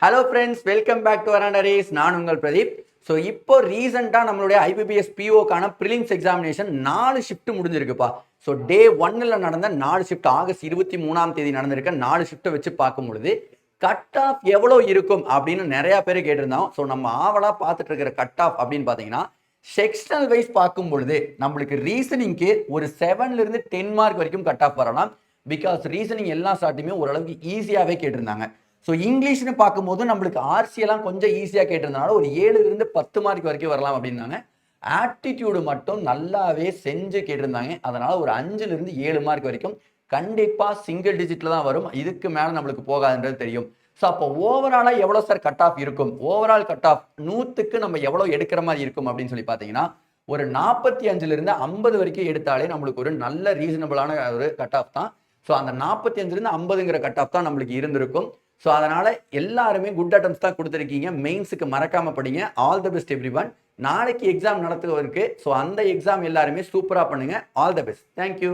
Hello friends, welcome back to அரண்டா Race. நான் உங்கள் பிரதீப். ஸோ இப்போ ரீசெண்டாக நம்மளுடைய ஐபிபிஎஸ் பிஓக்கான ப்ரிலிம்ஸ் எக்ஸாமினேஷன் 4 ஷிஃப்ட் முடிஞ்சிருக்குப்பா. ஸோ டே 1ல் நடந்த 4 ஷிஃப்ட் ஆகஸ்ட் 23 நடந்திருக்க 4 ஷிஃப்ட்டை வச்சு பார்க்கும் பொழுது கட் ஆஃப் எவ்வளோ இருக்கும் அப்படின்னு நிறையா பேர் கேட்டிருந்தோம். ஸோ நம்ம ஆவலாக பார்த்துட்டு இருக்கிற கட் ஆஃப் அப்படின்னு பார்த்தீங்கன்னா செக்ஷனல் வைஸ் பார்க்கும் பொழுது நம்மளுக்கு ரீசனிங்க்கு ஒரு 7லிருந்து 10 மார்க் வரைக்கும் கட் ஆஃப் வரலாம். பிகாஸ் ரீசனிங் எல்லா ஸ்டார்ட்டுமே ஓரளவுக்கு ஈஸியாகவே கேட்டிருந்தாங்க. ஸோ இங்கிலீஷ்னு பார்க்கும்போது நம்மளுக்கு ஆர்சியெல்லாம் கொஞ்சம் ஈஸியாக கேட்டிருந்தனால ஒரு 7லிருந்து 10 மார்க் வரைக்கும் வரலாம் அப்படின்னாங்க. ஆப்டிடியூடு மட்டும் நல்லாவே செஞ்சு கேட்டிருந்தாங்க. அதனால் ஒரு 5லிருந்து 7 மார்க் வரைக்கும் கண்டிப்பாக சிங்கிள் டிஜிட்டில் தான் வரும். இதுக்கு மேலே நம்மளுக்கு போகாதுன்றது தெரியும். ஸோ அப்போ ஓவராலாக எவ்வளோ சார் கட் ஆஃப் இருக்கும்? ஓவரால் கட் ஆஃப் 100க்கு நம்ம எவ்வளோ எடுக்கிற மாதிரி இருக்கும் அப்படின்னு சொல்லி பார்த்தீங்கன்னா ஒரு 45லிருந்து 50 வரைக்கும் எடுத்தாலே நம்மளுக்கு ஒரு நல்ல ரீசனபிளான ஒரு கட் ஆஃப் தான். ஸோ அந்த 45லிருந்து 50ங்கிற கட் ஆஃப் தான் நம்மளுக்கு இருந்திருக்கும். ஸோ அதனால் எல்லாருமே குட் அட்டம்ஸ் தான் கொடுத்துருக்கீங்க. மெயின்ஸுக்கு மறக்காமல் படிங்க. All the best every one. நாளைக்கு எக்ஸாம் நடத்துவதற்கு ஸோ அந்த எக்ஸாம் எல்லாருமே சூப்பராக பண்ணுங்கள். All the best. தேங்க்யூ.